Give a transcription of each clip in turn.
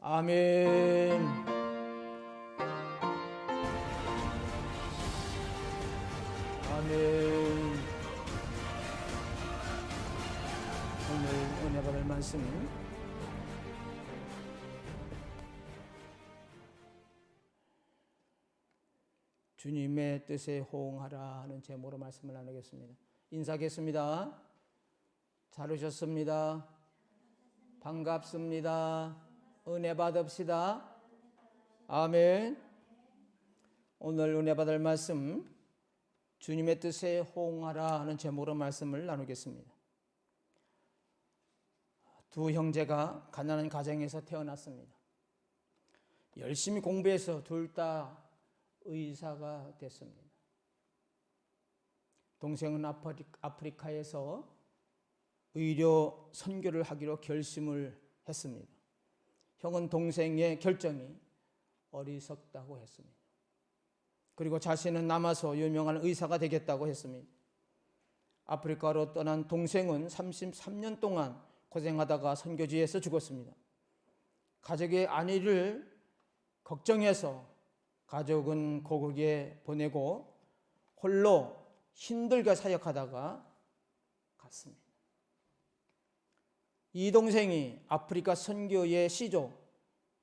아멘. 아멘. 오늘 은혜 받을 말씀은 주님의 뜻에 호응하라 하는 제목으로 말씀을 나누겠습니다. 인사하겠습니다. 잘 오셨습니다. 반갑습니다. 은혜 받읍시다. 아멘. 오늘 은혜 받을 말씀 주님의 뜻에 호응하라 하는 제목으로 말씀을 나누겠습니다. 두 형제가 가난한 가정에서 태어났습니다. 열심히 공부해서 둘 다 의사가 됐습니다. 동생은 아프리카에서 의료 선교를 하기로 결심을 했습니다. 형은 동생의 결정이 어리석다고 했습니다. 그리고 자신은 남아서 유명한 의사가 되겠다고 했습니다. 아프리카로 떠난 동생은 33년 동안 고생하다가 선교지에서 죽었습니다. 가족의 안위를 걱정해서 가족은 고국에 보내고 홀로 힘들게 사역하다가 갔습니다. 이 동생이 아프리카 선교의 시조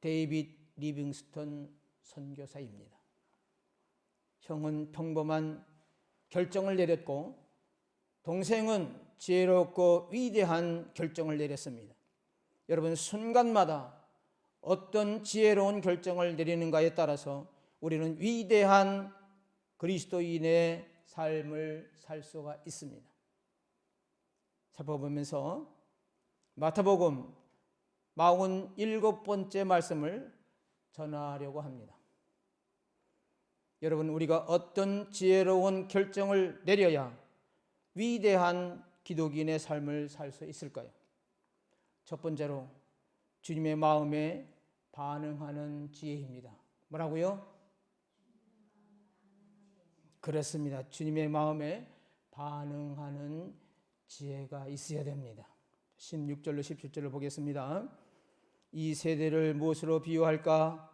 데이빗 리빙스턴 선교사입니다. 형은 평범한 결정을 내렸고 동생은 지혜롭고 위대한 결정을 내렸습니다. 여러분, 순간마다 어떤 지혜로운 결정을 내리는가에 따라서 우리는 위대한 그리스도인의 삶을 살 수가 있습니다. 살펴보면서 마태복음 47번째 말씀을 전하려고 합니다. 여러분, 우리가 어떤 지혜로운 결정을 내려야 위대한 기독인의 삶을 살 수 있을까요? 첫 번째로 주님의 마음에 반응하는 지혜입니다. 뭐라고요? 그렇습니다. 주님의 마음에 반응하는 지혜가 있어야 됩니다. 16절로 17절을 보겠습니다. 이 세대를 무엇으로 비유할까?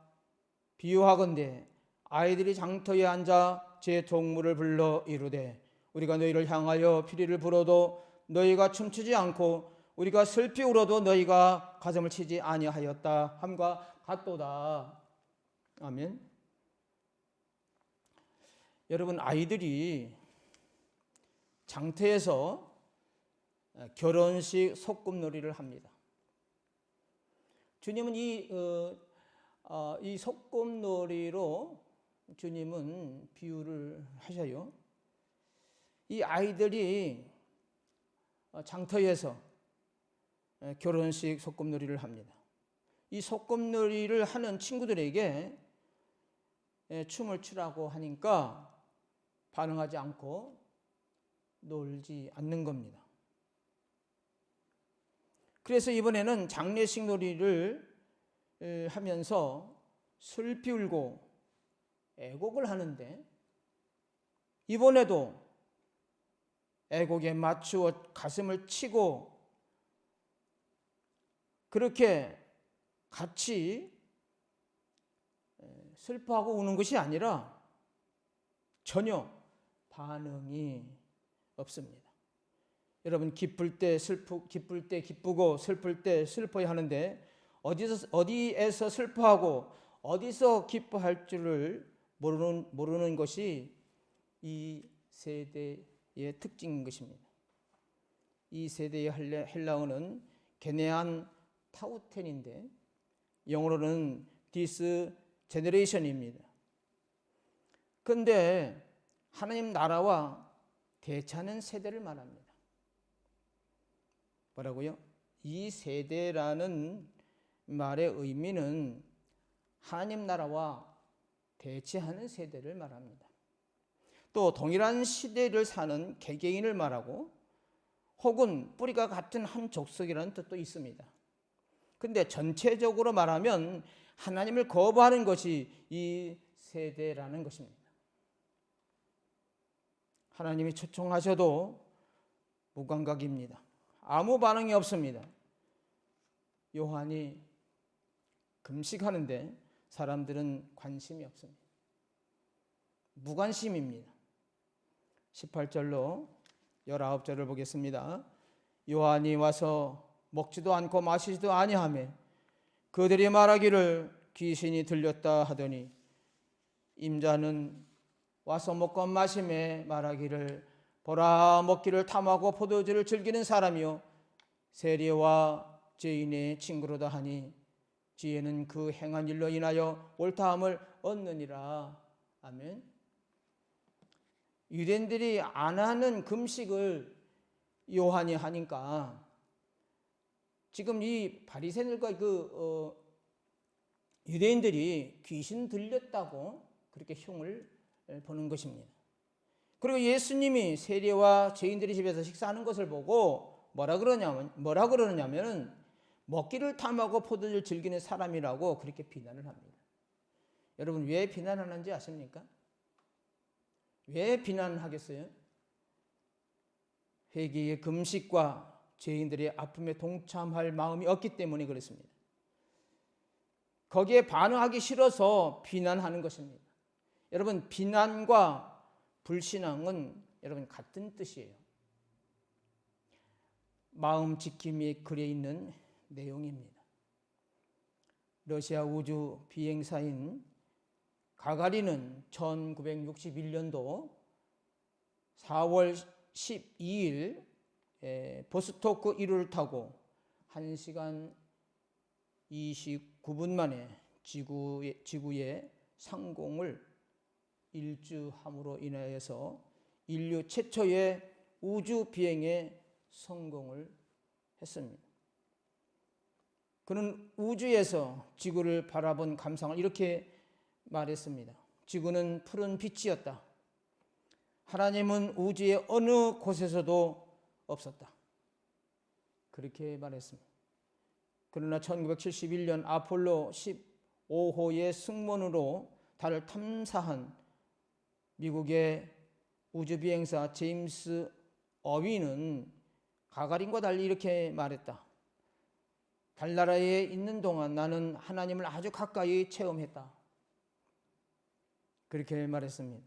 비유하건대 아이들이 장터에 앉아 제 동물을 불러 이르되 우리가 너희를 향하여 피리를 불어도 너희가 춤추지 않고 우리가 슬피 울어도 너희가 가슴을 치지 아니하였다 함과 같도다. 아멘. 여러분, 아이들이 장터에서 결혼식 소꿉놀이를 합니다. 주님은 이 소꿉놀이로 주님은 비유를 하셔요. 이 아이들이 장터에서 결혼식 소꿉놀이를 합니다. 이 소꿉놀이를 하는 친구들에게 춤을 추라고 하니까 반응하지 않고 놀지 않는 겁니다. 그래서 이번에는 장례식 놀이를 하면서 슬피 울고 애곡을 하는데 이번에도 애곡에 맞추어 가슴을 치고 그렇게 같이 슬퍼하고 우는 것이 아니라 전혀 반응이 없습니다. 여러분, 기쁠 때 기쁘고 슬플 때 슬퍼야 하는데 어디에서 슬퍼하고 어디서 기뻐할 줄을 모르는 것이 이 세대의 특징인 것입니다. 이 세대의 헬라어는 게네안 타우텐인데 영어로는 this generation입니다. 그런데 하나님 나라와 대차는 세대를 말합니다. 뭐라고요? 이 세대라는 말의 의미는 하나님 나라와 대치하는 세대를 말합니다. 또 동일한 시대를 사는 개개인을 말하고 혹은 뿌리가 같은 한 족속이라는 뜻도 있습니다. 그런데 전체적으로 말하면 하나님을 거부하는 것이 이 세대라는 것입니다. 하나님이 초청하셔도 무감각입니다. 아무 반응이 없습니다. 요한이 금식하는데 사람들은 관심이 없습니다. 무관심입니다. 18절로 19절을 보겠습니다. 요한이 와서 먹지도 않고 마시지도 아니하며 그들이 말하기를 귀신이 들렸다 하더니 임자는 와서 먹고 마시며 말하기를 보라, 먹기를 탐하고 포도주를 즐기는 사람이요 세리와 죄인의 친구로다 하니 지혜는 그 행한 일로 인하여 옳다함을 얻느니라. 아멘. 유대인들이 안 하는 금식을 요한이 하니까 지금 이 바리새인들과 유대인들이 귀신 들렸다고 그렇게 흉을 보는 것입니다. 그리고 예수님이 세리와 죄인들이 집에서 식사하는 것을 보고 뭐라 그러느냐면 먹기를 탐하고 포도주를 즐기는 사람이라고 그렇게 비난을 합니다. 여러분 왜 비난하는지 아십니까? 왜 비난하겠어요? 회개의 금식과 죄인들의 아픔에 동참할 마음이 없기 때문에 그렇습니다. 거기에 반응하기 싫어서 비난하는 것입니다. 여러분 비난과 불신앙은 여러분 같은 뜻이에요. 마음 지킴이 글에 있는 내용입니다. 러시아 우주 비행사인 가가린은 1961년도 4월 12일 보스토크 1호를 타고 1시간 29분 만에 지구의 상공을 일주함으로 인하여서 인류 최초의 우주 비행에 성공을 했습니다. 그는 우주에서 지구를 바라본 감상을 이렇게 말했습니다. 지구는 푸른 빛이었다. 하나님은 우주의 어느 곳에서도 없었다. 그렇게 말했습니다. 그러나 1971년 아폴로 15호의 승무원으로 달을 탐사한 미국의 우주비행사 제임스 어윈은 가가린과 달리 이렇게 말했다. 달나라에 있는 동안 나는 하나님을 아주 가까이 체험했다. 그렇게 말했습니다.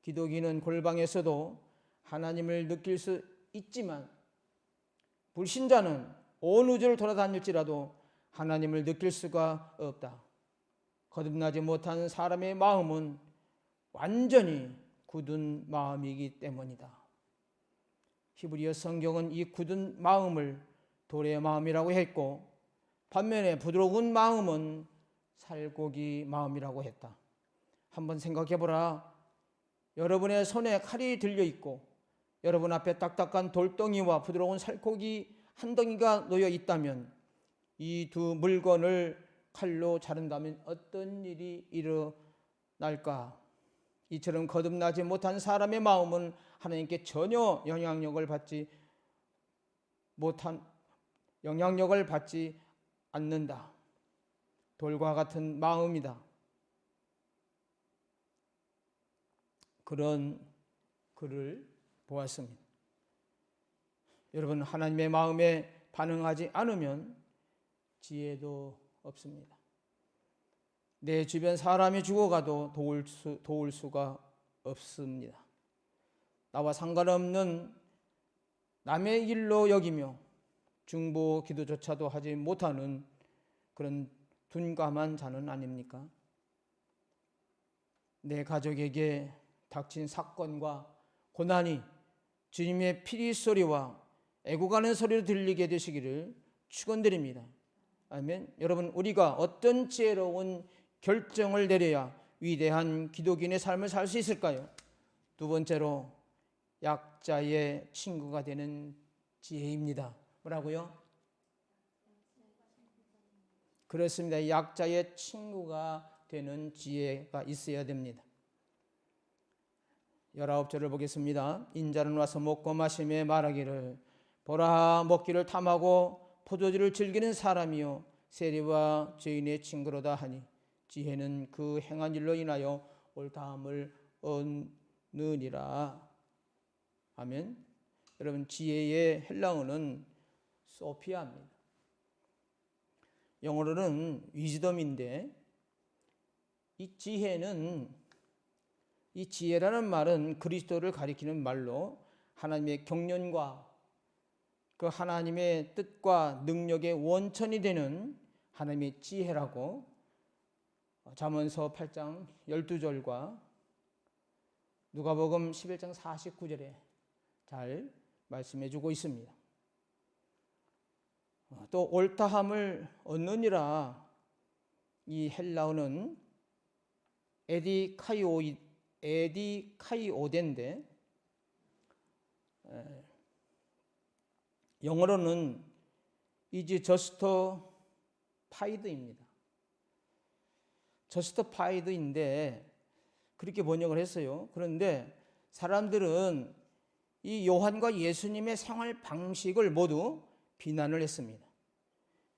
기독인은 골방에서도 하나님을 느낄 수 있지만 불신자는 온 우주를 돌아다닐지라도 하나님을 느낄 수가 없다. 거듭나지 못한 사람의 마음은 완전히 굳은 마음이기 때문이다. 히브리어 성경은 이 굳은 마음을 돌의 마음이라고 했고 반면에 부드러운 마음은 살고기 마음이라고 했다. 한번 생각해 보라. 여러분의 손에 칼이 들려 있고 여러분 앞에 딱딱한 돌덩이와 부드러운 살코기 한 덩이가 놓여 있다면 이 두 물건을 칼로 자른다면 어떤 일이 일어날까? 이처럼 거듭나지 못한 사람의 마음은 하나님께 전혀 영향력을 받지 않는다. 돌과 같은 마음이다. 그런 글을 보았습니다. 여러분 하나님의 마음에 반응하지 않으면 지혜도 없습니다. 내 주변 사람이 죽어가도 도울 수가 없습니다. 나와 상관없는 남의 일로 여기며 중보 기도조차도 하지 못하는 그런 둔감한 자는 아닙니까? 내 가족에게 닥친 사건과 고난이 주님의 피리 소리와 애고가는 소리로 들리게 되시기를 축원드립니다. 아멘. 여러분 우리가 어떤 지혜로운 결정을 내려야 위대한 기독인의 삶을 살 수 있을까요? 두 번째로 약자의 친구가 되는 지혜입니다. 뭐라고요? 그렇습니다. 약자의 친구가 되는 지혜가 있어야 됩니다. 19절을 보겠습니다. 인자는 와서 먹고 마시며 말하기를 보라, 먹기를 탐하고 포도주를 즐기는 사람이요 세리와 죄인의 친구로다 하니 지혜는 그 행한 일로 인하여 옳다함을 얻느니라. 아멘. 여러분 지혜의 헬라어는 소피아입니다. 영어로는 위즈덤인데, 이 지혜라는 말은 그리스도를 가리키는 말로 하나님의 경륜과 그 하나님의 뜻과 능력의 원천이 되는 하나님의 지혜라고 잠언서 8장 12절과 누가복음 11장 49절에 잘 말씀해 주고 있습니다. 또 옳다함을 얻느니라, 이 헬라어는 에디카이오덴데 영어로는 is justified입니다. justified인데 그렇게 번역을 했어요. 그런데 사람들은 이 요한과 예수님의 생활 방식을 모두 비난을 했습니다.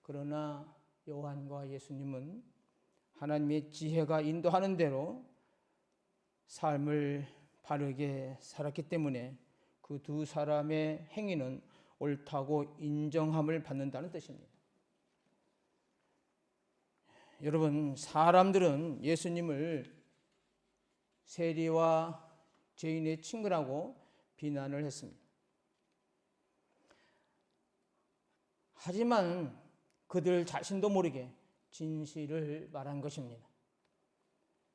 그러나 요한과 예수님은 하나님의 지혜가 인도하는 대로 삶을 바르게 살았기 때문에 그 두 사람의 행위는 옳다고 인정함을 받는다는 뜻입니다. 여러분, 사람들은 예수님을 세리와 죄인의 친구라고 비난을 했습니다. 하지만 그들 자신도 모르게 진실을 말한 것입니다.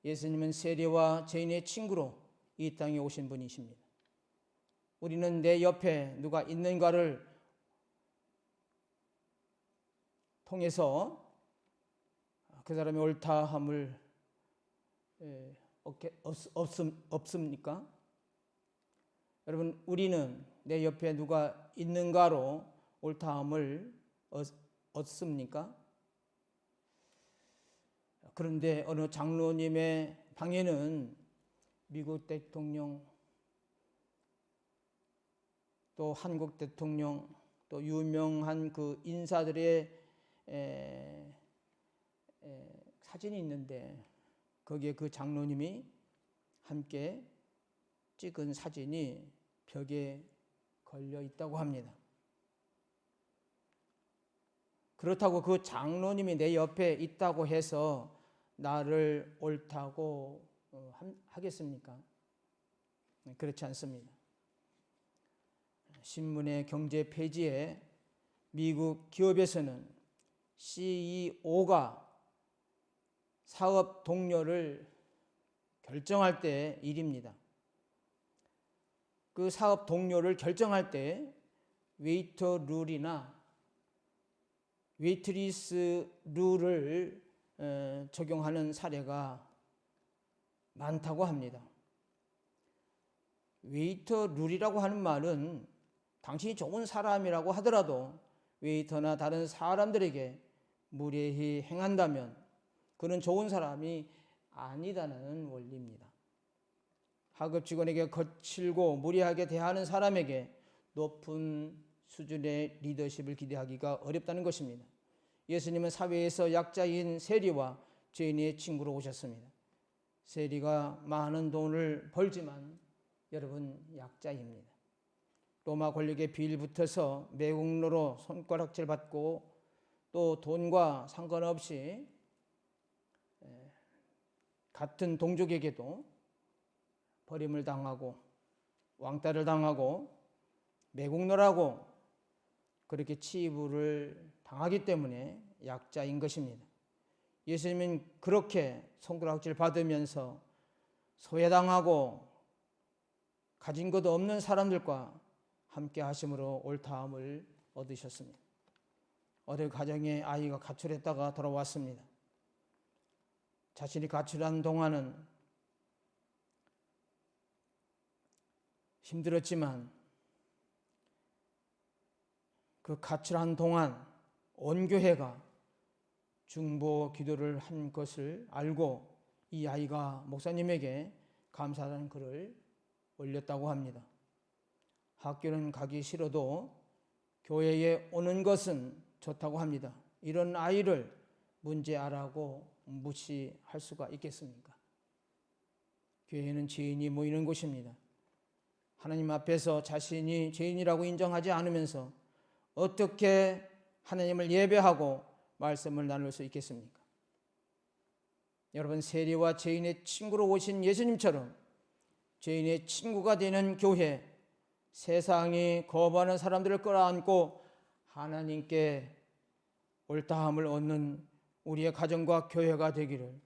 예수님은 세리와 죄인의 친구로 이 땅에 오신 분이십니다. 우리는 내 옆에 누가 있는가를 통해서 그 사람의 옳다함을 없습니까? 여러분, 우리는 내 옆에 누가 있는가로 옳다함을 얻습니까? 그런데 어느 장로님의 방에는 미국 대통령, 또 한국 대통령, 또 유명한 그 인사들의 사진이 있는데 거기에 그 장로님이 함께 찍은 사진이 벽에 걸려 있다고 합니다. 그렇다고 그 장로님이 내 옆에 있다고 해서 나를 옳다고 하겠습니까? 그렇지 않습니다. 신문의 경제 페이지에 미국 기업에서는 CEO가 사업 동료를 결정할 때 일입니다. 그 사업 동료를 결정할 때 웨이터 룰이나 웨이트리스 룰을 적용하는 사례가 많다고 합니다. 웨이터 룰이라고 하는 말은 당신이 좋은 사람이라고 하더라도 웨이터나 다른 사람들에게 무례히 행한다면 그는 좋은 사람이 아니다는 원리입니다. 하급 직원에게 거칠고 무례하게 대하는 사람에게 높은 수준의 리더십을 기대하기가 어렵다는 것입니다. 예수님은 사회에서 약자인 세리와 죄인의 친구로 오셨습니다. 세리가 많은 돈을 벌지만 여러분 약자입니다. 로마 권력에 빌붙어서 매국노로 손가락질 받고 또 돈과 상관없이 같은 동족에게도 버림을 당하고 왕따를 당하고 매국노라고 그렇게 치부를 당하기 때문에 약자인 것입니다. 예수님은 그렇게 손가락질 받으면서 소외당하고 가진 것도 없는 사람들과 함께 하심으로 옳다함을 얻으셨습니다. 어느 가정에 아이가 가출했다가 돌아왔습니다. 자신이 가출한 동안은 힘들었지만 그 가출한 동안 온 교회가 중보 기도를 한 것을 알고 이 아이가 목사님에게 감사하는 글을 올렸다고 합니다. 학교는 가기 싫어도 교회에 오는 것은 좋다고 합니다. 이런 아이를 문제아라고 무시할 수가 있겠습니까? 교회는 죄인이 모이는 곳입니다. 하나님 앞에서 자신이 죄인이라고 인정하지 않으면서 어떻게 하나님을 예배하고 말씀을 나눌 수 있겠습니까? 여러분, 세리와 죄인의 친구로 오신 예수님처럼 죄인의 친구가 되는 교회, 세상이 거부하는 사람들을 끌어안고 하나님께 옳다함을 얻는 우리의 가정과 교회가 되기를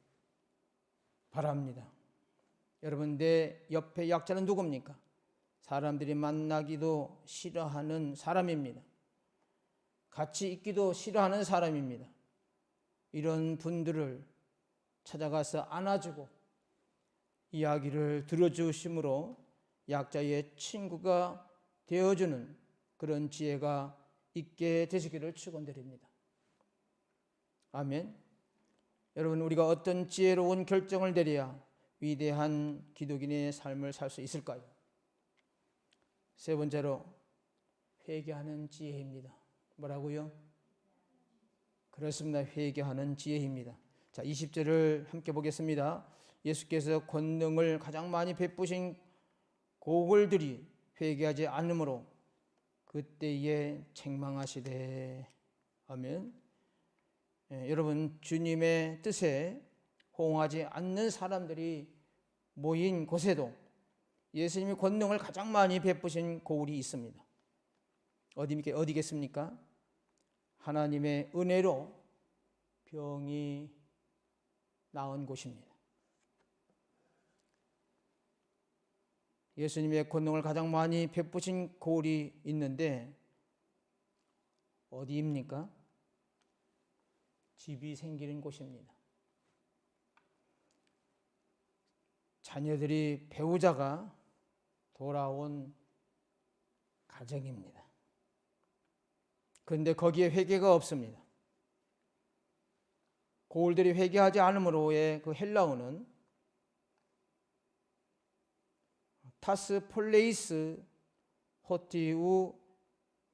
바랍니다. 여러분, 내 옆에 약자는 누굽니까? 사람들이 만나기도 싫어하는 사람입니다. 같이 있기도 싫어하는 사람입니다. 이런 분들을 찾아가서 안아주고 이야기를 들어주심으로 약자의 친구가 되어주는 그런 지혜가 있게 되시기를 축원드립니다. 아멘. 여러분, 우리가 어떤 지혜로운 결정을 내려야 위대한 기독인의 삶을 살 수 있을까요? 세 번째로 회개하는 지혜입니다. 뭐라고요? 그렇습니다. 회개하는 지혜입니다. 자, 20절을 함께 보겠습니다. 예수께서 권능을 가장 많이 베푸신 고골들이 회개하지 않으므로 그때에 책망하시되. 아멘. 여러분, 주님의 뜻에 호응하지 않는 사람들이 모인 곳에도 예수님이 권능을 가장 많이 베푸신 고울이 있습니다. 어디겠습니까? 하나님의 은혜로 병이 나은 곳입니다. 예수님의 권능을 가장 많이 베푸신 고울이 있는데 어디입니까? 집이 생기는 곳입니다. 자녀들이 배우자가 돌아온 가정입니다. 그런데 거기에 회개가 없습니다. 고울들이 회개하지 않으므로의 그 헬라어는 타스 폴레이스 호티우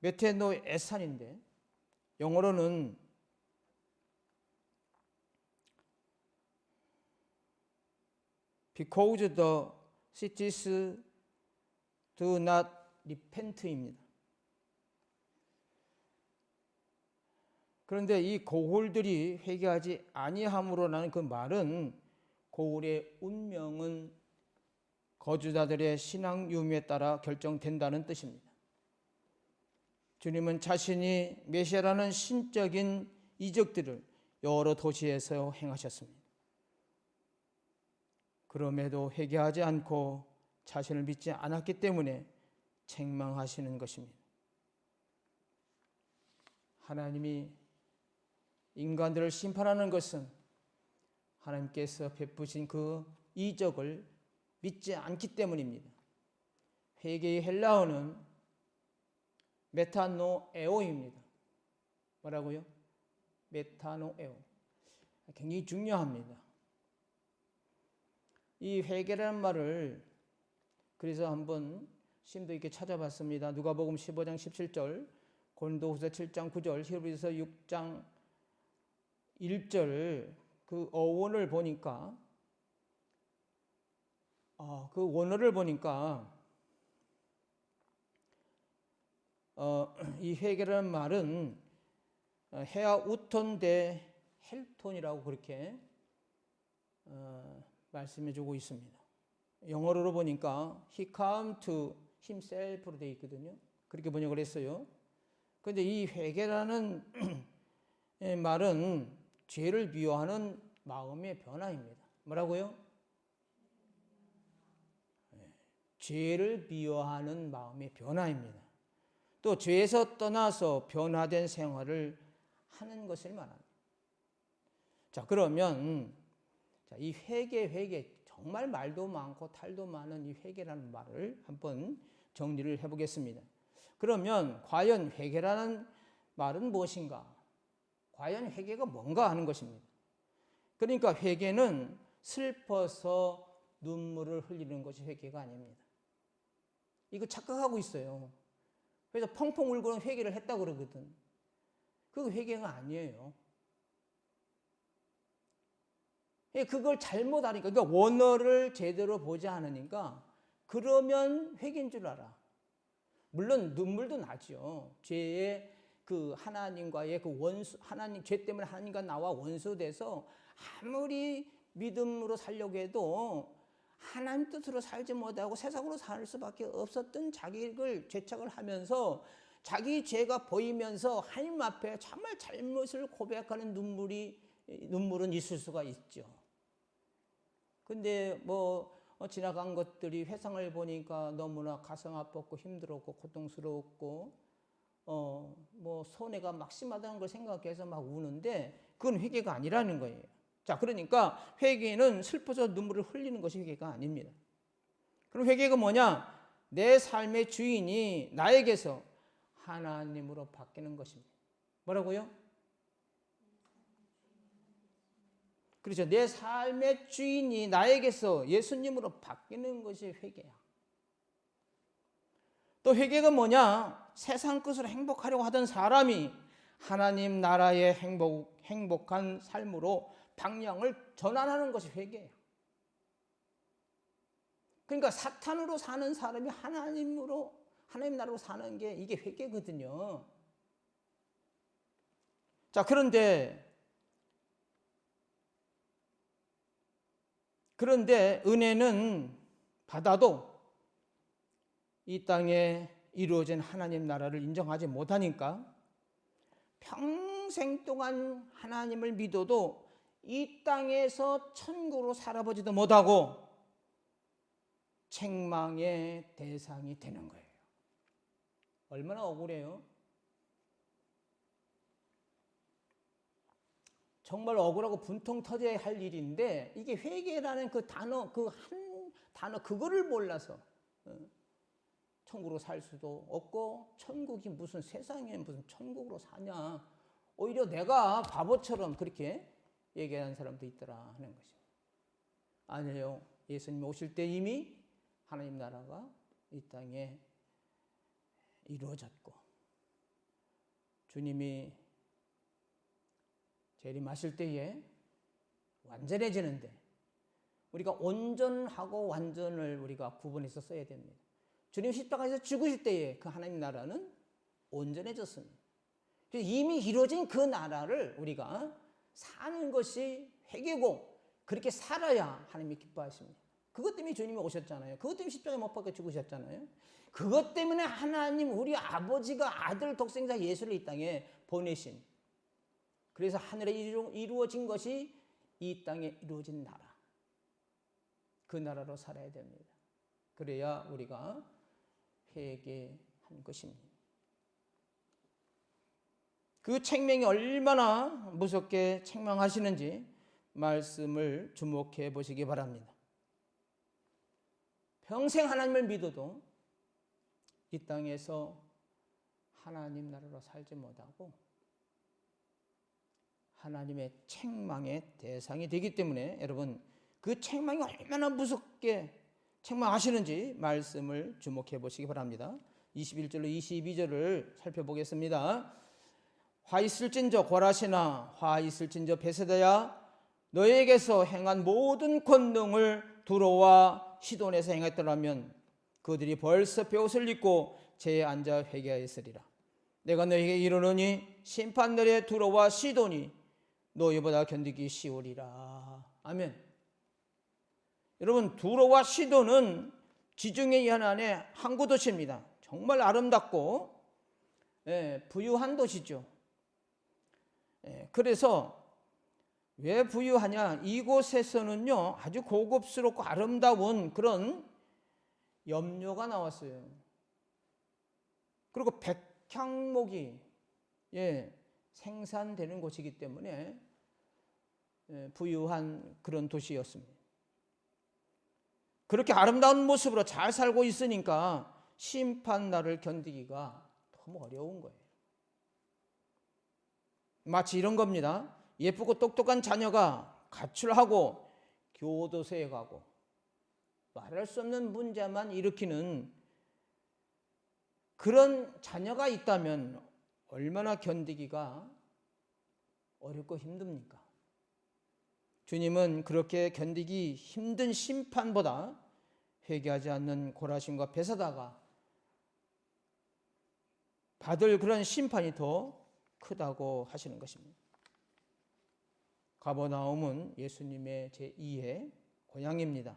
메테노 에산인데 영어로는 because the cities do not repent입니다. 그런데 이 고울들이 회개하지 아니함으로라는 그 말은 고울의 운명은 거주자들의 신앙 유무에 따라 결정된다는 뜻입니다. 주님은 자신이 메시아라는 신적인 이적들을 여러 도시에서 행하셨습니다. 그럼에도 회개하지 않고 자신을 믿지 않았기 때문에 책망하시는 것입니다. 하나님이 인간들을 심판하는 것은 하나님께서 베푸신 그 이적을 믿지 않기 때문입니다. 회개의 헬라어는 메타노에오입니다. 뭐라고요? 메타노에오. 굉장히 중요합니다. 이 회개라는 말을 그래서 한번 심도 있게 찾아봤습니다. 누가복음 15장 17절, 고린도후서 7장 9절, 히브리서 6장 1절 그 어원을 보니까 그 원어를 보니까 이 회개라는 말은 헤아 우톤 대 헬톤이라고 그렇게 말씀해주고 있습니다. 영어로 보니까 he come to himself로 되어 있거든요. 그렇게 번역을 했어요. 그런데 이 회개라는 말은 죄를 미워하는 마음의 변화입니다. 뭐라고요? 죄를 미워하는 마음의 변화입니다. 또 죄에서 떠나서 변화된 생활을 하는 것을 말합니다. 자, 그러면 이 회개 정말 말도 많고 탈도 많은 이 회개라는 말을 한번 정리를 해보겠습니다. 그러면 과연 회개라는 말은 무엇인가? 과연 회개가 뭔가 하는 것입니다. 그러니까 회개는 슬퍼서 눈물을 흘리는 것이 회개가 아닙니다. 이거 착각하고 있어요. 그래서 펑펑 울고는 회개를 했다고 그러거든. 그거 회개가 아니에요. 그걸 잘못 하니까, 그러니까 원어를 제대로 보지 않으니까 그러면 회개인 줄 알아. 물론 눈물도 나죠. 죄의 그 하나님과의 그 원수, 하나님 죄 때문에 하나님과 나와 원수돼서 아무리 믿음으로 살려고 해도 하나님 뜻으로 살지 못하고 세상으로 살 수밖에 없었던 자기를 죄책을 하면서 자기 죄가 보이면서 하나님 앞에 정말 잘못을 고백하는 눈물은 있을 수가 있죠. 근데 지나간 것들이 회상을 보니까 너무나 가슴 아팠고 힘들었고 고통스러웠고 손해가 막 심하다는 걸 생각해서 막 우는데 그건 회개가 아니라는 거예요. 자, 그러니까 회개는 슬퍼서 눈물을 흘리는 것이 회개가 아닙니다. 그럼 회개가 뭐냐? 내 삶의 주인이 나에게서 하나님으로 바뀌는 것입니다. 뭐라고요? 그렇죠. 내 삶의 주인이 나에게서 예수님으로 바뀌는 것이 회개야. 또 회개가 뭐냐? 세상 끝으로 행복하려고 하던 사람이 하나님 나라의 행복한 삶으로 방향을 전환하는 것이 회개예요. 그러니까 사탄으로 사는 사람이 하나님 나라로 사는 게 이게 회개거든요. 자, 그런데 은혜는 받아도 이 땅에 이루어진 하나님 나라를 인정하지 못하니까 평생 동안 하나님을 믿어도 이 땅에서 천국으로 살아보지도 못하고 책망의 대상이 되는 거예요. 얼마나 억울해요? 정말 억울하고 분통 터져야 할 일인데 이게 회개라는 그 단어, 그 한 단어 그거를 몰라서 천국으로 살 수도 없고 천국이 무슨 세상에 무슨 천국으로 사냐. 오히려 내가 바보처럼 그렇게 얘기하는 사람도 있더라 하는 것입니다. 아니에요. 예수님 오실 때 이미 하나님 나라가 이 땅에 이루어졌고 주님이 재림하실 때에 완전해지는데 우리가 온전하고 완전을 우리가 구분해서 써야 됩니다. 주님 십자가에서 죽으실 때에 그 하나님 나라는 온전해졌습니다. 이미 이루어진 그 나라를 우리가 사는 것이 회개고 그렇게 살아야 하나님이 기뻐하십니다. 그것 때문에 주님이 오셨잖아요. 그것 때문에 십자가에 못 박혀 죽으셨잖아요. 그것 때문에 하나님 우리 아버지가 아들 독생자 예수를 이 땅에 보내신, 그래서 하늘에 이루어진 것이 이 땅에 이루어진 나라, 그 나라로 살아야 됩니다. 그래야 우리가 회개한 것입니다. 그 책명이 얼마나 무섭게 책망하시는지 말씀을 주목해 보시기 바랍니다. 평생 하나님을 믿어도 이 땅에서 하나님 나라로 살지 못하고 하나님의 책망의 대상이 되기 때문에 여러분 그 책망이 얼마나 무섭게 책망하시는지 말씀을 주목해 보시기 바랍니다. 21절로 22절을 살펴보겠습니다. 화 있을진저 고라시나 화 있을진저 베세다야 너에게서 행한 모든 권능을 두로와 시돈에서 행했더라면 그들이 벌써 베옷을 입고 제에 앉아 회개하였으리라. 내가 너에게 이르노니 심판날에 두로와 시돈이 너희보다 견디기 쉬우리라. 아멘. 여러분, 두로와 시돈은 지중해 연안의 항구 도시입니다. 정말 아름답고 부유한 도시죠. 그래서 왜 부유하냐? 이곳에서는요 아주 고급스럽고 아름다운 그런 염료가 나왔어요. 그리고 백향목이 생산되는 곳이기 때문에 부유한 그런 도시였습니다. 그렇게 아름다운 모습으로 잘 살고 있으니까 심판날을 견디기가 너무 어려운 거예요. 마치 이런 겁니다. 예쁘고 똑똑한 자녀가 가출하고 교도소에 가고 말할 수 없는 문제만 일으키는 그런 자녀가 있다면 얼마나 견디기가 어렵고 힘듭니까? 주님은 그렇게 견디기 힘든 심판보다 회개하지 않는 고라신과 베사다가 받을 그런 심판이 더 크다고 하시는 것입니다. 가버나움은 예수님의 제2의 고향입니다.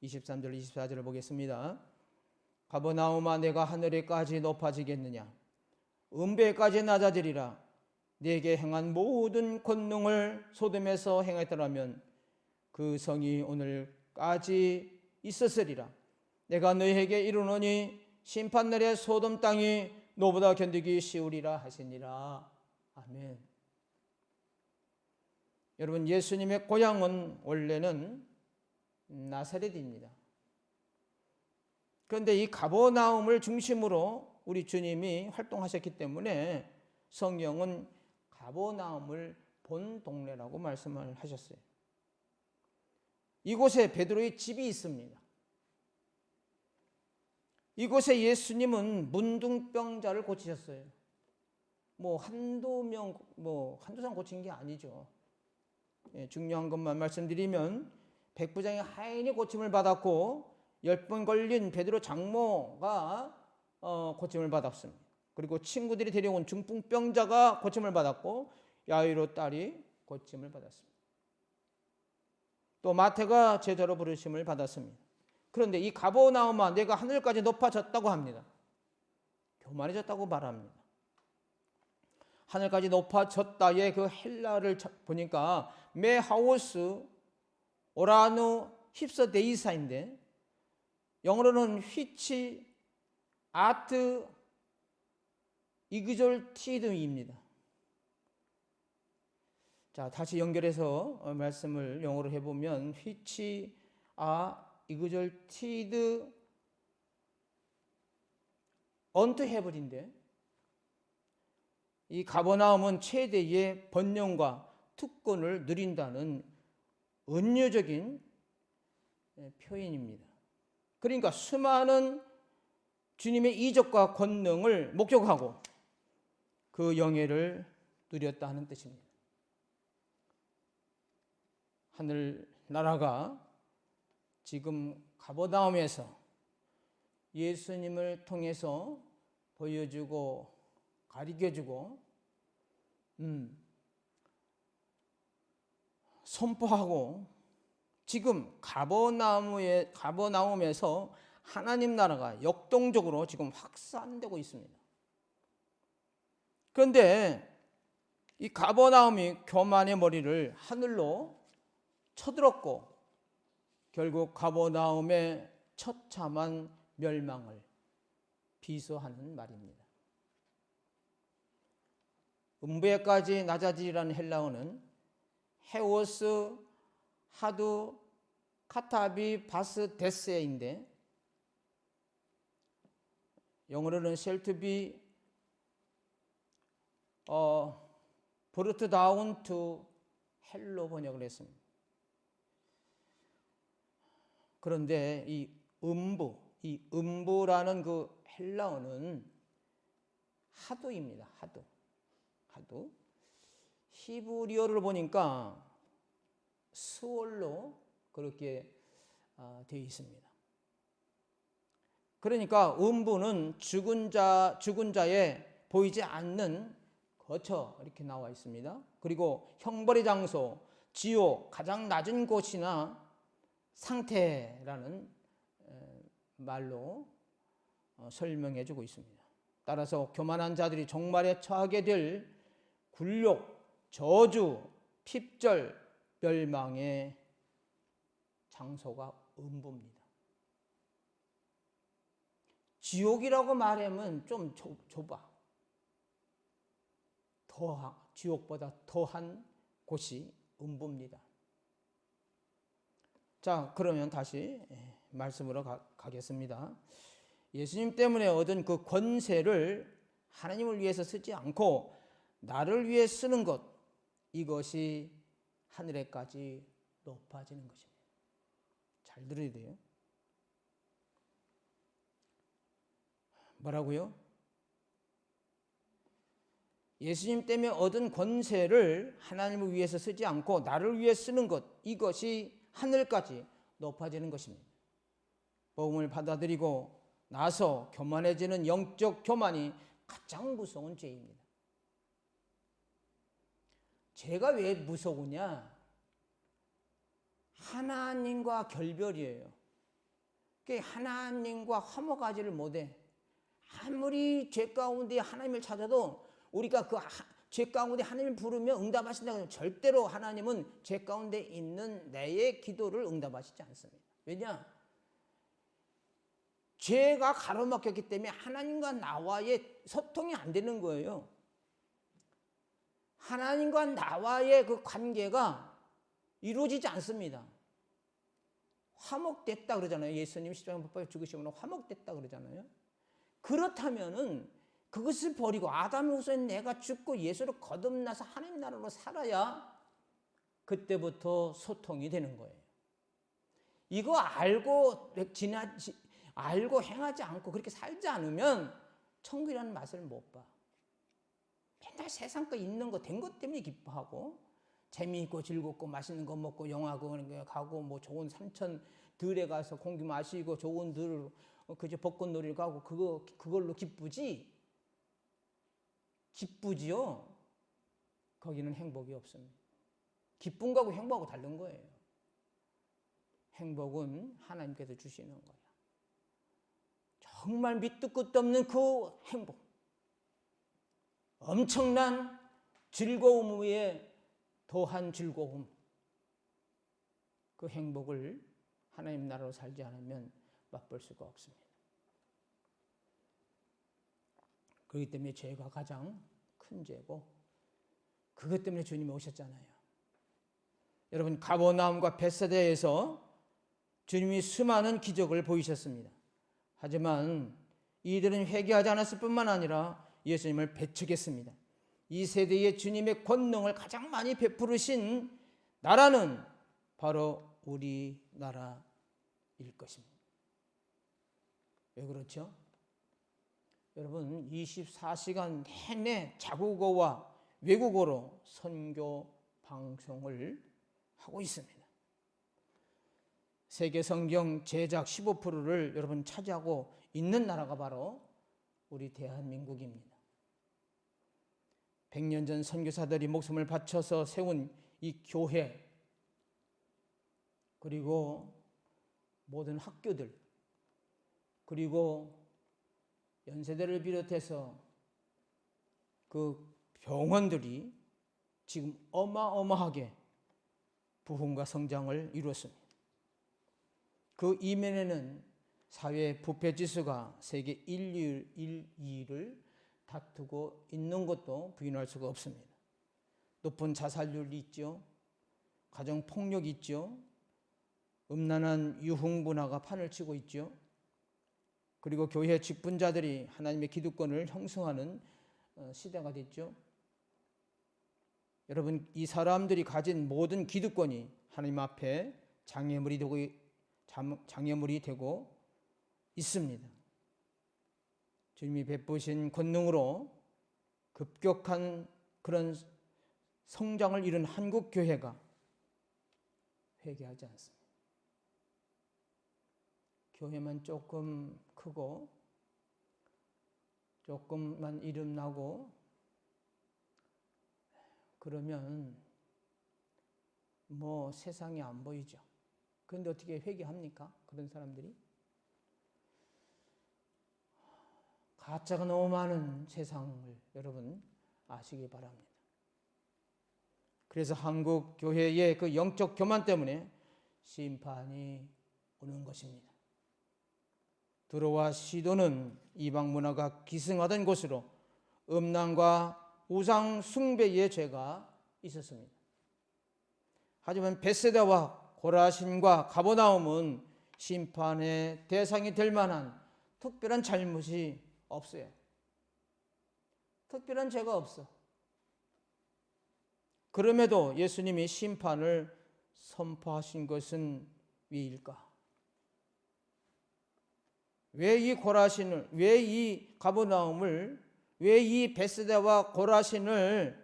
23절 24절을 보겠습니다. 가버나움아 내가 하늘에까지 높아지겠느냐 음배까지 낮아지리라. 내게 행한 모든 권능을 소돔에서 행했더라면 그 성이 오늘까지 있었으리라. 내가 너희에게 이르노니 심판날에 소돔 땅이 너보다 견디기 쉬우리라 하시니라. 아멘. 여러분, 예수님의 고향은 원래는 나사렛입니다. 그런데 이 가버나움을 중심으로 우리 주님이 활동하셨기 때문에 성경은 가버나움을 본 동네라고 말씀을 하셨어요. 이곳에 베드로의 집이 있습니다. 이곳에 예수님은 문둥병자를 고치셨어요. 한두 사람 고친 게 아니죠. 중요한 것만 말씀드리면 백부장의 하인이 고침을 받았고 10번 걸린 베드로 장모가 고침을 받았습니다. 그리고 친구들이 데려온 중풍병자가 고침을 받았고 야이로 딸이 고침을 받았습니다. 또 마태가 제자로 부르심을 받았습니다. 그런데 이 가버나움아 내가 하늘까지 높아졌다고 합니다. 교만해졌다고 말합니다. 하늘까지 높아졌다의 그 헬라를 보니까 메하우스 오라누 힙서 데이사인데 영어로는 휘치 아트 이그졸티드입니다. 자, 다시 연결해서 말씀을 영어로 해보면 휘치 이그졸티드 언투 헤블인데 이 가버나움은 최대의 번영과 특권을 누린다는 은유적인 표현입니다. 그러니까 수많은 주님의 이적과 권능을 목격하고 그 영예를 누렸다 하는 뜻입니다. 하늘나라가 지금 가버나움에서 예수님을 통해서 보여주고 가르쳐주고 선포하고 지금 가버나움에서 하나님 나라가 역동적으로 지금 확산되고 있습니다. 그런데 이 가버나움이 교만의 머리를 하늘로 쳐들었고 결국 가버나움의 처참한 멸망을 비수하는 말입니다. 음부에까지 낮아지라는 헬라어는 헤오스 하두 카타비 바스 데스인데 영어로는 셀투비 브루트 다운 투 헬로 번역을 했습니다. 그런데 이 음부라는 그 헬라어는 하두입니다. 하두. 히브리어를 보니까 스월로 그렇게 되어 있습니다. 그러니까 음부는 죽은 자의 보이지 않는 거처 이렇게 나와 있습니다. 그리고 형벌의 장소, 지옥, 가장 낮은 곳이나 상태라는 말로 설명해 주고 있습니다. 따라서 교만한 자들이 종말에 처하게 될 굴욕, 저주, 핍절, 멸망의 장소가 음부입니다. 지옥이라고 말하면 좀 좁아. 지옥보다 더한 곳이 음부입니다. 자, 그러면 다시 말씀으로 가겠습니다. 예수님 때문에 얻은 그 권세를 하나님을 위해서 쓰지 않고 나를 위해 쓰는 것, 이것이 하늘에까지 높아지는 것입니다. 잘 들어야 돼요. 뭐라고요? 예수님 때문에 얻은 권세를 하나님을 위해서 쓰지 않고 나를 위해 쓰는 것, 이것이 하늘까지 높아지는 것입니다. 복음을 받아들이고 나서 교만해지는 영적 교만이 가장 무서운 죄입니다. 죄가 왜 무서우냐? 하나님과 결별이에요. 하나님과 화목하지를 못해. 아무리 죄 가운데 하나님을 찾아도 우리가 그 죄 가운데 하나님을 부르며 응답하신다고 하면 절대로 하나님은 죄 가운데 있는 내의 기도를 응답하시지 않습니다. 왜냐? 죄가 가로막혔기 때문에 하나님과 나와의 소통이 안 되는 거예요. 하나님과 나와의 그 관계가 이루어지지 않습니다. 화목됐다 그러잖아요. 예수님이 십자가에 못 박혀 죽으심으로 화목됐다 그러잖아요. 그렇다면은 그것을 버리고 아담의 후손 내가 죽고 예수로 거듭나서 하나님 나라로 살아야 그때부터 소통이 되는 거예요. 이거 알고 행하지 않고 그렇게 살지 않으면 천국이라는 맛을 못 봐. 맨날 세상 거 있는 거 된 것 때문에 기뻐하고 재미있고 즐겁고 맛있는 거 먹고 영화 가고 뭐 좋은 산천 들에 가서 공기 마시고 좋은 들 그저 벚꽃놀이를 가고 그걸로 기쁘지요. 거기는 행복이 없습니다. 기쁨 거하고 행복하고 다른 거예요. 행복은 하나님께서 주시는 거야. 정말 밑도 끝도 없는 그 행복. 엄청난 즐거움 위에 더한 즐거움. 그 행복을 하나님 나라로 살지 않으면 맛볼 수가 없습니다. 그렇기 때문에 죄가 가장 큰 죄고 그것 때문에 주님이 오셨잖아요. 여러분 가버나움과 벳사다에서 주님이 수많은 기적을 보이셨습니다. 하지만 이들은 회개하지 않았을 뿐만 아니라 예수님을 배척했습니다. 이 세대에 주님의 권능을 가장 많이 베푸르신 나라는 바로 우리나라일 것입니다. 왜 그렇죠? 여러분 24시간 내내 자국어와 외국어로 선교 방송을 하고 있습니다. 세계 성경 제작 15%를 여러분 차지하고 있는 나라가 바로 우리 대한민국입니다. 100년 전 선교사들이 목숨을 바쳐서 세운 이 교회 그리고 모든 학교들 그리고 연세대를 비롯해서 그 병원들이 지금 어마어마하게 부흥과 성장을 이루었습니다. 그 이면에는 사회 부패 지수가 세계 1, 2위를 다투고 있는 것도 부인할 수가 없습니다. 높은 자살률이 있죠. 가정폭력이 있죠. 음란한 유흥문화가 판을 치고 있죠. 그리고 교회 직분자들이 하나님의 기득권을 형성하는 시대가 됐죠. 여러분 이 사람들이 가진 모든 기득권이 하나님 앞에 장애물이 되고 있습니다. 주님이 베푸신 권능으로 급격한 그런 성장을 이룬 한국 교회가 회개하지 않습니다. 교회만 조금 크고 조금만 이름 나고 그러면 뭐 세상이 안 보이죠. 그런데 어떻게 회개합니까? 그런 사람들이? 가짜가 너무 많은 세상을 여러분 아시기 바랍니다. 그래서 한국 교회의 그 영적 교만 때문에 심판이 오는 것입니다. 두로와 시도는 이방 문화가 기승하던 곳으로 음란과 우상 숭배의 죄가 있었습니다. 하지만 벳세다와 고라신과 가버나움은 심판의 대상이 될 만한 특별한 잘못이 없어요. 특별한 죄가 없어. 그럼에도 예수님이 심판을 선포하신 것은 왜일까? 왜 이 고라신을, 왜 이 가버나움을, 왜 이 벳세다와 고라신을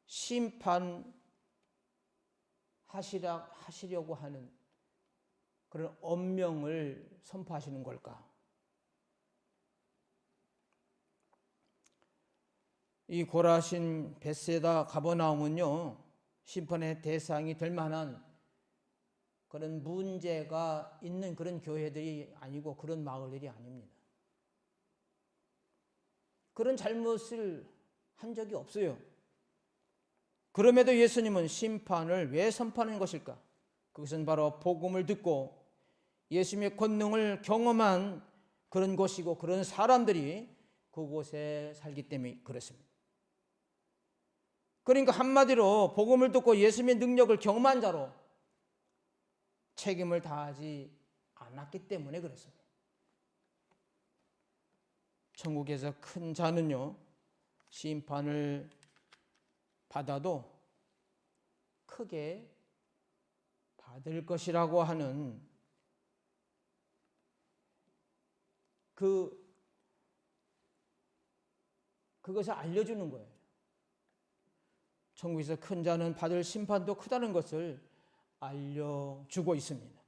심판하시려고 하는 그런 엄명을 선포하시는 걸까? 이 고라신, 벳세다, 가버나움은요 심판의 대상이 될 만한 그런 문제가 있는 그런 교회들이 아니고 그런 마을들이 아닙니다. 그런 잘못을 한 적이 없어요. 그럼에도 예수님은 심판을 왜 선포하는 것일까? 그것은 바로 복음을 듣고 예수님의 권능을 경험한 그런 곳이고 그런 사람들이 그곳에 살기 때문에 그렇습니다. 그러니까 한마디로 복음을 듣고 예수님의 능력을 경험한 자로 책임을 다하지 않았기 때문에 그렇습니다. 천국에서 큰 자는요 심판을 받아도 크게 받을 것이라고 하는 그것을 알려주는 거예요. 천국에서 큰 자는 받을 심판도 크다는 것을 알려주고 있습니다.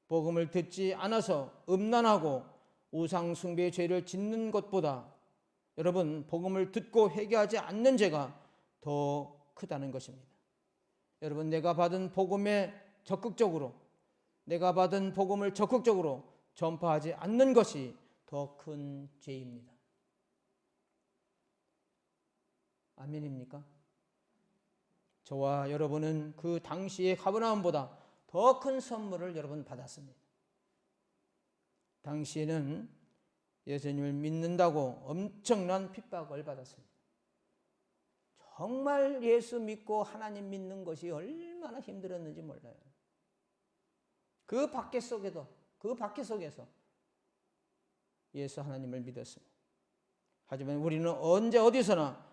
복음을 듣지 않아서 음란하고 우상 숭배의 죄를 짓는 것보다 여러분 복음을 듣고 회개하지 않는 죄가 더 크다는 것입니다. 여러분 내가 받은 복음을 적극적으로 전파하지 않는 것이 더 큰 죄입니다. 아멘입니까? 저와 여러분은 그 당시의 가버나움보다 더 큰 선물을 여러분 받았습니다. 당시에는 예수님을 믿는다고 엄청난 핍박을 받았습니다. 정말 예수 믿고 하나님 믿는 것이 얼마나 힘들었는지 몰라요. 그 밖에 속에서 예수 하나님을 믿었습니다. 하지만 우리는 언제 어디서나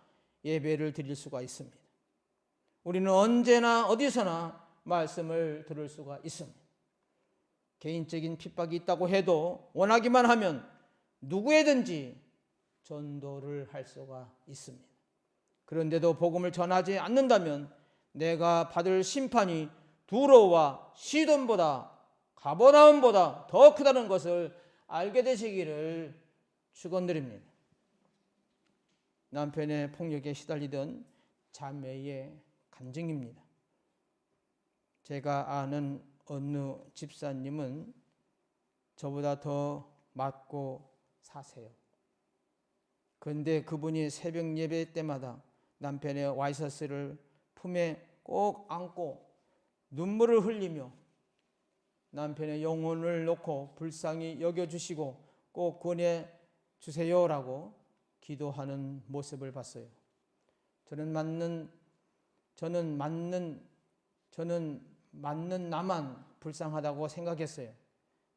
예배를 드릴 수가 있습니다. 우리는 언제나 어디서나 말씀을 들을 수가 있습니다. 개인적인 핍박이 있다고 해도 원하기만 하면 누구에든지 전도를 할 수가 있습니다. 그런데도 복음을 전하지 않는다면 내가 받을 심판이 두로와 시돈보다 가버나움보다 더 크다는 것을 알게 되시기를 축원드립니다. 남편의 폭력에 시달리던 자매의 간증입니다. 제가 아는 어느 집사님은 저보다 더 맞고 사세요. 그런데 그분이 새벽 예배 때마다 남편의 와이셔츠를 품에 꼭 안고 눈물을 흘리며 남편의 영혼을 놓고 불쌍히 여겨주시고 꼭 구원해 주세요라고 기도하는 모습을 봤어요. 저는 맞는 나만 불쌍하다고 생각했어요.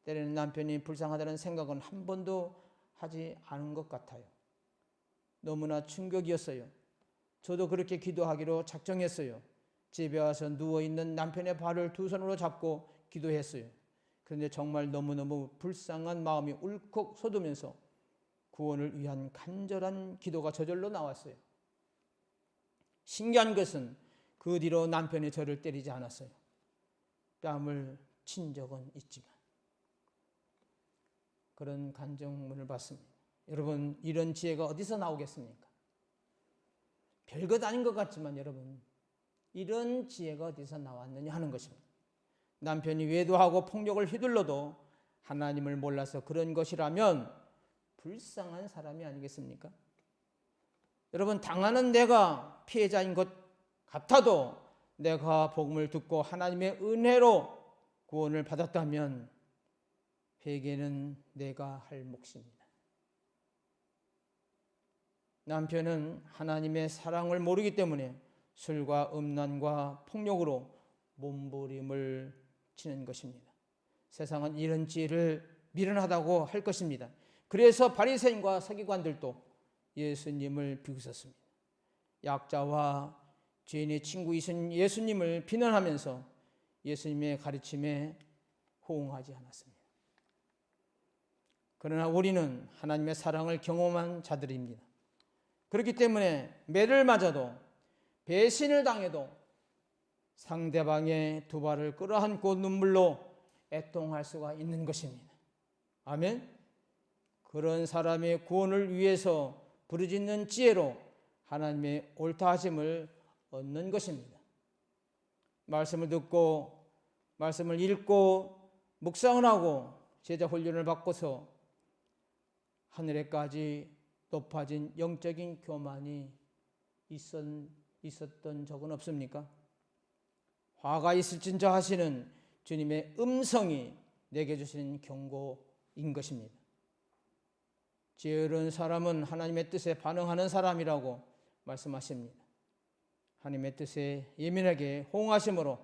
때로는 남편이 불쌍하다는 생각은 한 번도 하지 않은 것 같아요. 너무나 충격이었어요. 저도 그렇게 기도하기로 작정했어요. 집에 와서 누워있는 남편의 발을 두 손으로 잡고 기도했어요. 그런데 정말 너무너무 불쌍한 마음이 울컥 솟으면서 구원을 위한 간절한 기도가 저절로 나왔어요. 신기한 것은 그 뒤로 남편이 저를 때리지 않았어요. 뺨을 친 적은 있지만 그런 간증문을 봤습니다. 여러분 이런 지혜가 어디서 나오겠습니까? 별것 아닌 것 같지만 여러분 이런 지혜가 어디서 나왔느냐 하는 것입니다. 남편이 외도하고 폭력을 휘둘러도 하나님을 몰라서 그런 것이라면 불쌍한 사람이 아니겠습니까? 여러분 당하는 내가 피해자인 것 같아도 내가 복음을 듣고 하나님의 은혜로 구원을 받았다면 회개는 내가 할 몫입니다. 남편은 하나님의 사랑을 모르기 때문에 술과 음란과 폭력으로 몸부림을 치는 것입니다. 세상은 이런 지혜를 미련하다고 할 것입니다. 그래서 바리새인과 서기관들도 예수님을 비웃었습니다. 약자와 죄인의 친구이신 예수님을 비난하면서 예수님의 가르침에 호응하지 않았습니다. 그러나 우리는 하나님의 사랑을 경험한 자들입니다. 그렇기 때문에 매를 맞아도 배신을 당해도 상대방의 두 발을 끌어안고 눈물로 애통할 수가 있는 것입니다. 아멘. 그런 사람의 구원을 위해서 부르짖는 지혜로 하나님의 옳다 하심을 얻는 것입니다. 말씀을 듣고 말씀을 읽고 묵상을 하고 제자 훈련을 받고서 하늘에까지 높아진 영적인 교만이 있었던 적은 없습니까? 화가 있을진저 하시는 주님의 음성이 내게 주시는 경고인 것입니다. 지혜로운 사람은 하나님의 뜻에 반응하는 사람이라고 말씀하십니다. 하나님의 뜻에 예민하게 호응하심으로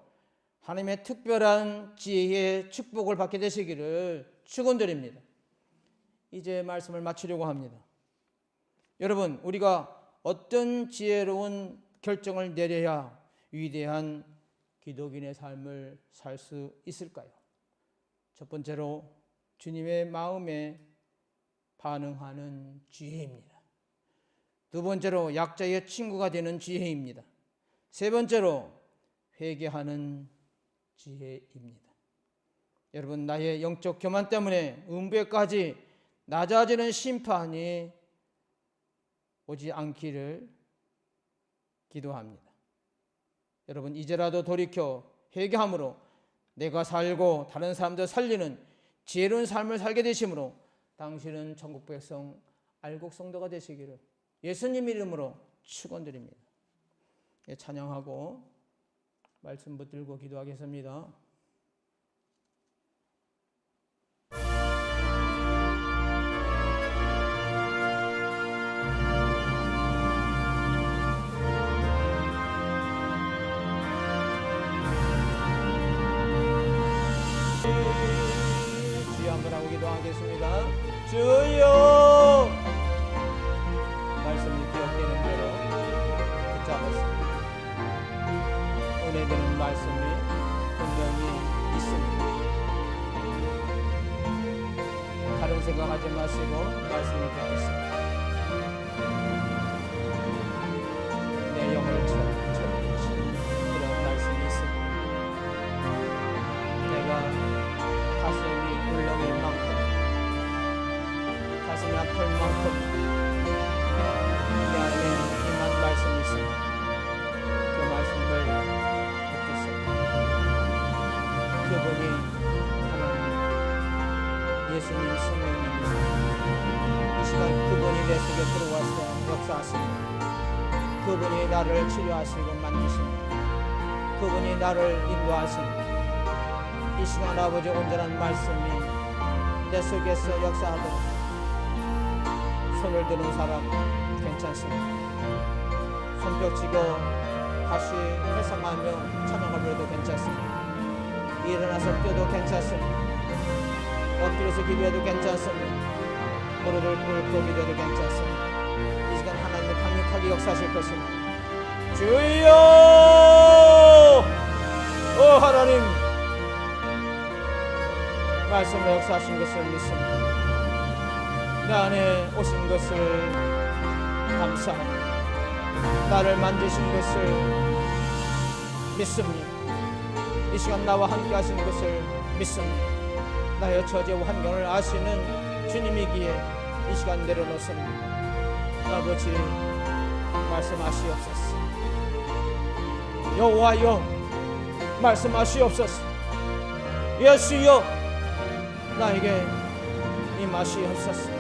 하나님의 특별한 지혜의 축복을 받게 되시기를 축원드립니다. 이제 말씀을 마치려고 합니다. 여러분, 우리가 어떤 지혜로운 결정을 내려야 위대한 기독인의 삶을 살 수 있을까요? 첫 번째로 주님의 마음에 반응하는 지혜입니다. 두 번째로 약자의 친구가 되는 지혜입니다. 세 번째로 회개하는 지혜입니다. 여러분, 나의 영적 교만 때문에 음부에까지 낮아지는 심판이 오지 않기를 기도합니다. 여러분, 이제라도 돌이켜 회개함으로 내가 살고 다른 사람도 살리는 지혜로운 삶을 살게 되심으로 당신은 천국 백성 알곡 성도가 되시기를 예수님 이름으로 축원드립니다. 찬양하고 말씀 붙들고 기도하겠습니다. 주여 한번 하고 기도하겠습니다. 주여, 말씀이 기억되는 대로 붙잡았습니다. 은혜 되는 말씀이 분명히 있습니다. 다른 생각하지 마시고 말씀을 듣겠습니다. 내 영을 쳐주신 그런 말씀이 있습니다. 내가 가슴이 울렁일 만큼, 가슴이 아플 만큼 내 안에 임한 말씀이 있습니다. 그 말씀을 듣겠습니다. 그분이 하나님 예수님 성령님이십니다. 이 시간 그분이 내 속에 들어와서 역사하십니다. 그분이 나를 치료하시고 만드십니다. 그분이 나를 인도하십니다. 이 시간 아버지 온전한 말씀이 내 속에서 역사하도록 손을 드는 사람 괜찮습니다. 손뼉 치고 다시 회상하며 찬양을 부르도 괜찮습니다. 일어나서 뛰어도 괜찮습니다. 엎드려서 기도해도 괜찮습니다. 무릎을 꿇고 기도해도 괜찮습니다. 이 시간 하나님이 강력하게 역사하실 것입니다. 주여! 하나님, 말씀으로 역사하신 것을 믿습니다. 내 안에 오신 것을 감사합니다. 나를 만드신 것을 믿습니다. 이 시간 나와 함께 하신 것을 믿습니다. 나의 처지와 환경을 아시는 주님이기에 이 시간 내려놓습니다. 아버지, 말씀하시옵소서. 여호와여, 말씀하시옵소서. 예수여, 나에게 임하시옵소서.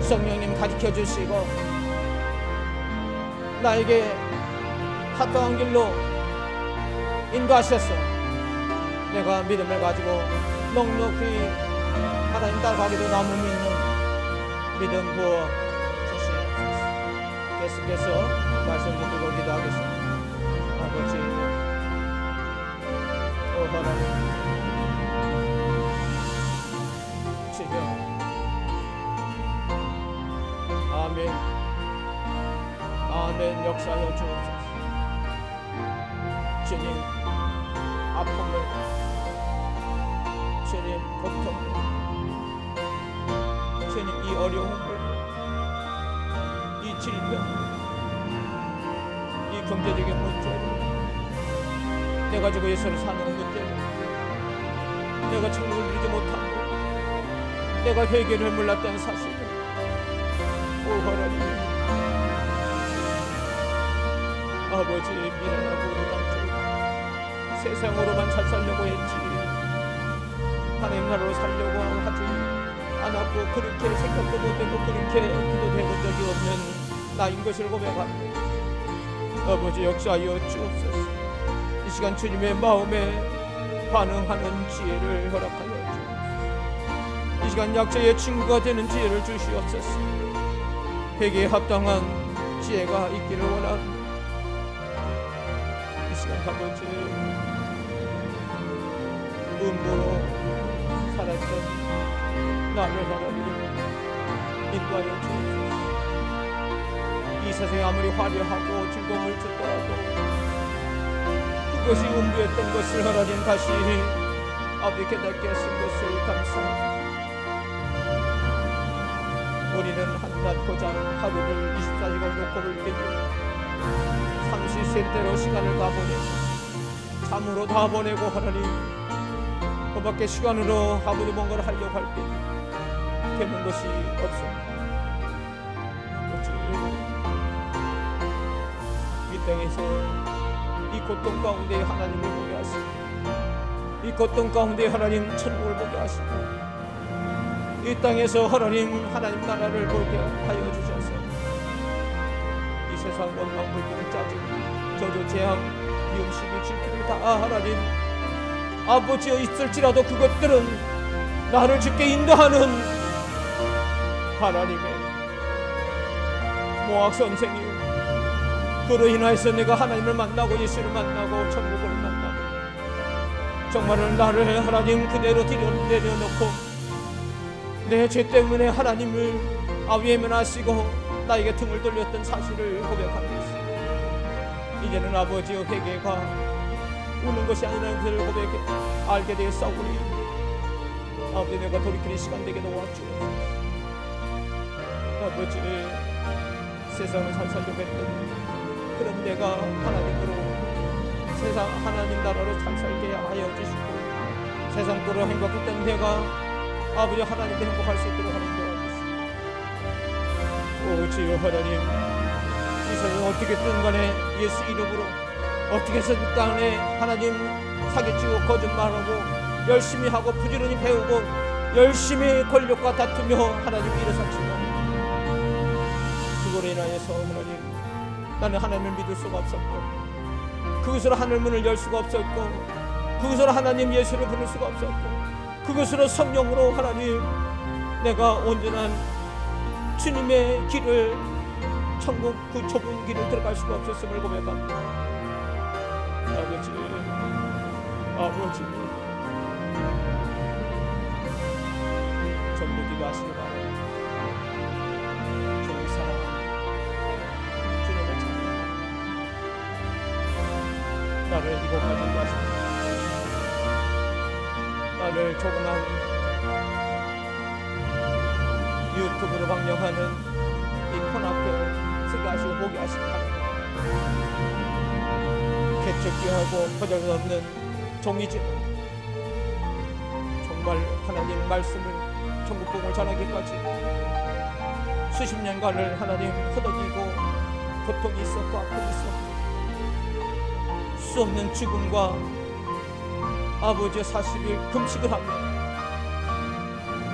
성령님 가르쳐 주시고 나에게 합당한 길로 인도하셔서 내가 믿음을 가지고 넉넉히 하나님 따라가기도 나무 믿는 믿음 부어 주시옵소서. 계속해서 말씀 듣고 기도하겠습니다. 아버지, 하나님, 주여, 아멘, 아멘. 역사하여 주옵소서. 주님, 아픔을, 주님, 고통을, 주님, 이 어려움을, 이 질병을, 이 경제적인 문제를, 내가 가지고 예수를 사는 문제를, 내가 천국을 누리지 못한 것, 내가 회개를 몰랐다는 사실을, 오 하나님, 아버지 미련하고 우리가 세상으로만 잘 살려고 했지 하나님 나라로 살려고 하지 않았고 그렇게 생각도 못했고 그렇게 기도해본 적이 없는 나인 것을 고백합니다. 아버지 역사하여 주옵소서. 이 시간 주님의 마음에 반응하는 지혜를 허락하여 주옵소서. 이 시간 약자의 친구가 되는 지혜를 주시옵소서. 회개에 합당한 지혜가 있기를 원합니다. 이 시간 아버지 음모로 살았던 나를 하나님 인도하여 주옵소서. 이 세상이 아무리 화려하고 즐거움을 주더라도 그것이 음부였던 것을 하나님 다시 아버지 깨닫게 하신 것을 감사합니다. 우리는 한낮 고장 하루를 24시간 놓고 볼 때에 삼시세대로 시간을 다 보내고 잠으로 다 보내고 하나님 그밖에 시간으로 아버지 뭔가를 하려고 할 때 되는 것이 없습니다. 이 땅에서 이 고통 가운데 하나님을 보게 하시고 이 고통 가운데 하나님 천국을 보게 하시고 이 땅에서 하나님 나라를 보게 하여 주셔서 이 세상 원망 불평 짜증 저주 재앙 미움 시기 질투를 다 하나님 아버지여 있을지라도 그것들은 나를 주께 인도하는 하나님의 모학 선생이요 그로 인하여서 내가 하나님을 만나고 예수를 만나고 천국을 만나고 정말은 나를 하나님 그대로 내려놓고 내 죄 때문에 하나님을 외면하시고 나에게 등을 돌렸던 사실을 고백합니다. 이제는 아버지의 회개가 우는 것이 아니라는 것을 고백해 알게 되었사오니 아버지 내가 돌이키는 시간 되게 도와주옵소서. 아버지 세상을 잘 살려고 했던 그런 내가 하나님으로 세상 하나님 나라로 잘 살게 하여 주시고 세상 꼴로 행복했던 내가 아버지 하나님도 행복할 수 있도록 하나님 도와주시고 오 주여 하나님 이 세상 어떻게든 간에 예수 이름으로 어떻게 해서든 간에 하나님 사기치고 거짓말하고 열심히 하고 부지런히 배우고 열심히 권력과 다투며 하나님 일어서치고 그거로 인하여서 하나님 나는 하나님을 믿을 수가 없었고 그것으로 하늘 문을 열 수가 없었고 그것으로 하나님 예수를 부를 수가 없었고 그것으로 성령으로 하나님 내가 온전한 주님의 길을 천국 그 좁은 길을 들어갈 수가 없었음을 고백합니다. 아버지 전부 기도하시기 바랍니다. 주님 사랑합니다. 주님을 찬양합니다. 나를 이곳까지 인도하십니다. 나를 조그만 유튜브로 방영하는 이 폰 앞에 서게 하시고 보게 하시기 바랍니다. 개척기하고 거절없는 종이지만 정말 하나님 말씀을 천국복음을 전하기까지 수십 년간을 하나님 허덕이고 고통이 있었고 아픔이 있었고 수 없는 죽음과 아버지의 40일 금식을 하며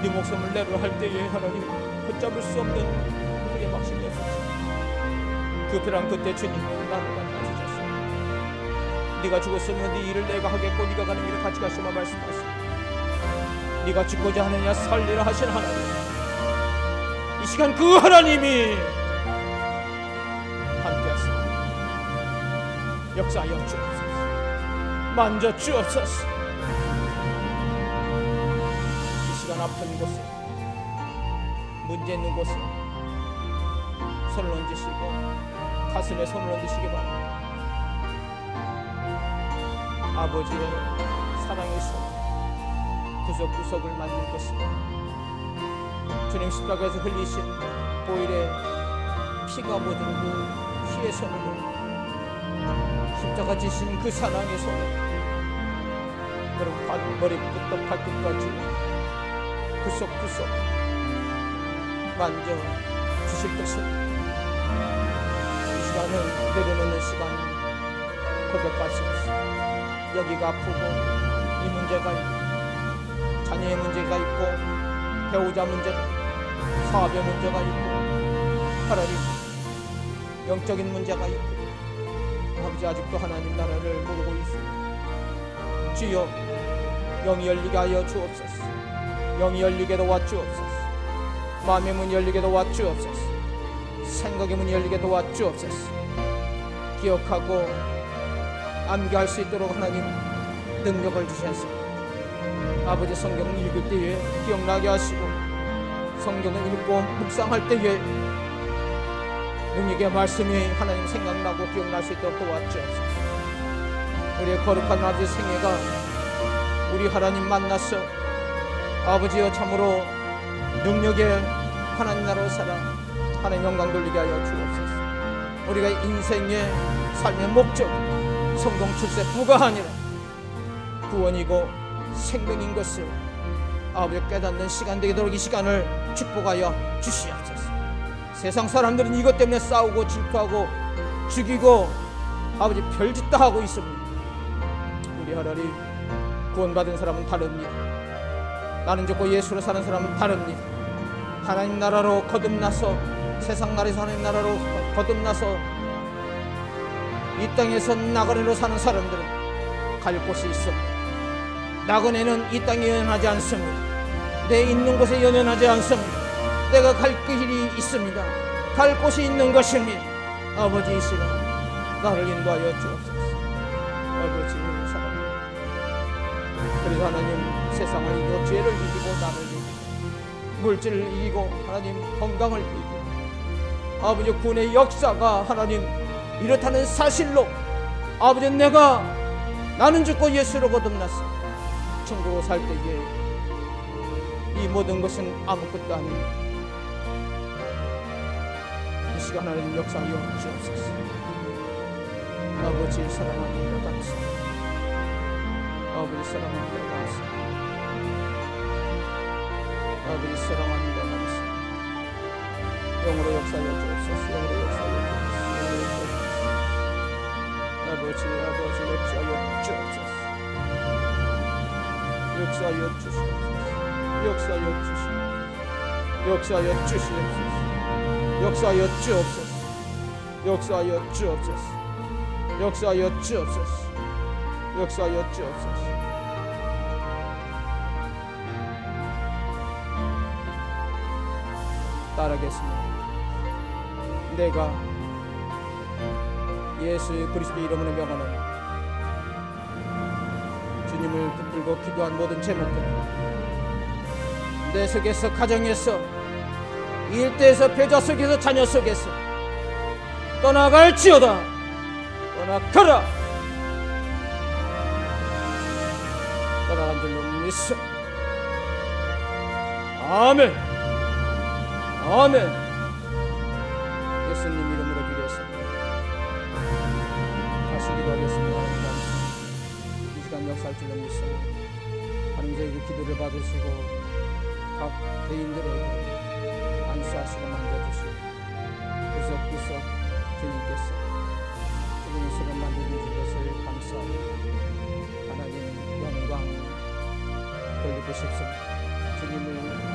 네 목숨을 내려 할 때에 하나님 붙잡을 수 없는 그의 막심이었었지. 그 벼랑 끝에 주님은 나를 만나주셨어. 네가 죽었으면 네 일을 내가 하겠고 네가 가는 길을 같이 가시마 말씀하시고 네가 죽고자 하느냐 살리라 하신 하나님 이 시간 그 하나님이 함께하시고 역사하여 주옵소서. 만져 주옵소서. 이 시간 아픈 곳에 문제 있는 곳에 손을 얹으시고 가슴에 손을 얹으시기 바랍니다. 아버지의 사랑의 손 구석구석을 만질 것입니다. 주님 십자가에서 흘리신 보일의 피가 묻은 그 피의 손으로 십자가 지신 그 사랑의 손으로 여러분 머리부터 발끝까지 구석구석 만져 주실 것을 이 시간 시간은 내려놓는 시간입니다. 고백할 수 없습니다. 여기가 아프고 이 문제가 있고 자녀의 문제가 있고 배우자 문제, 사업의 문제가 있고 하나님 영적인 문제가 있고 아버지 아직도 하나님 나라를 모르고 있습니다. 주여 영이 열리게 하여 주옵소서. 영이 열리게 도와주옵소서. 마음의 문이 열리게 도와주옵소서. 생각의 문이 열리게 도와주옵소서. 기억하고 암기할 수 있도록 하나님 능력을 주셔서 아버지 성경을 읽을 때에 기억나게 하시고 성경을 읽고 묵상할 때에 능력의 말씀이 하나님 생각나고 기억날 수 있도록 도와주옵소서. 우리의 거룩한 아버지 생애가 우리 하나님 만나서 아버지여 참으로 능력의 하나님 나라로 살아 하나님 영광 돌리게 하여 주옵소서. 우리가 인생의 삶의 목적 성공 출세부가 아니라 구원이고 생명인 것을 아버지 깨닫는 시간 되도록 이 시간을 축복하여 주시옵소서. 세상 사람들은 이것 때문에 싸우고 질투하고 죽이고 아버지 별짓다 하고 있습니다. 우리 하나님 구원받은 사람은 다릅니다. 나는 죽고 예수로 사는 사람은 다릅니다. 하나님 나라로 거듭나서 세상 나라에서 하나님 나라로 거듭나서 이 땅에서 나그네로 사는 사람들은 갈 곳이 있습니다. 나그네는 이 땅에 연연하지 않습니다. 내 있는 곳에 연연하지 않습니다. 내가 갈 길이 있습니다. 갈 곳이 있는 것입니다. 아버지 이 시간 나를 인도하여 주옵소서. 아버지 사랑합니다. 그래서 하나님 세상을 이기고 죄를 이기고 나를 이기고 물질을 이기고 하나님 건강을 이기고 아버지 구원의 역사가 하나님 이렇다는 사실로 아버지 나는 죽고 예수로 거듭났어 천국으로 살 때에 이 모든 것은 아무것도 아닙니다. 이 시간 하나님 역사하여 주옵소서. 아버지 사랑합니다. 감사합니다. 아버지 사랑합니다. 감사합니다. 아버지 사랑합니다. 감사합니다. 영으로 역사하여 주옵소서. 영으로 역사하여 주옵소서. 아버지 역사하여 주옵소서. 역사하여 주시옵소서. 역사하여 주시옵소서. 역사하여 주시옵소서. 역사하여 주옵소서. 역사하여 주옵소서. 역사하여 주옵소서. 역사하여 주옵소서. 따르겠습니다. 내가 예수 그리스도의 이름으로 명하노니 주님을 붙들고 기도한 모든 제목들 내 속에서 가정에서 일대에서 배자 속에서 자녀 속에서 떠나갈지어다. 떠나가라. 떠나간 줄로 믿소. 아멘. 아멘. 예수님 이름으로 기도했습니다. 다시 기도하겠습니다. 이 시간 역사할 줄로 믿습니다. 하나님 저희의 기도를 받으시고 각 대인들에게 안수하시고 만져주시고 구석구석 주님께서 주님의 손을 만져주신 것을 감사하고 하나님 영광 돌리고 싶습니다. 주님을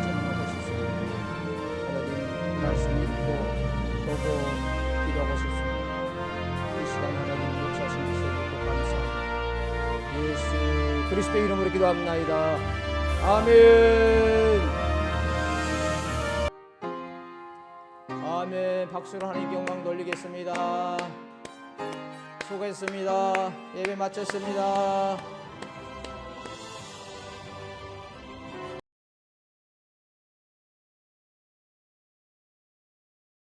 찬양하고 싶습니다. 하나님 말씀 읽고 보고 기도하고 싶습니다. 이 시간 하나님 역사하신 것을 믿고 감사합니다. 예수 그리스도의 이름으로 기도합나이다. 아멘. 아멘. 박수로 하나님께 영광 돌리겠습니다. 수고했습니다. 예배 마쳤습니다.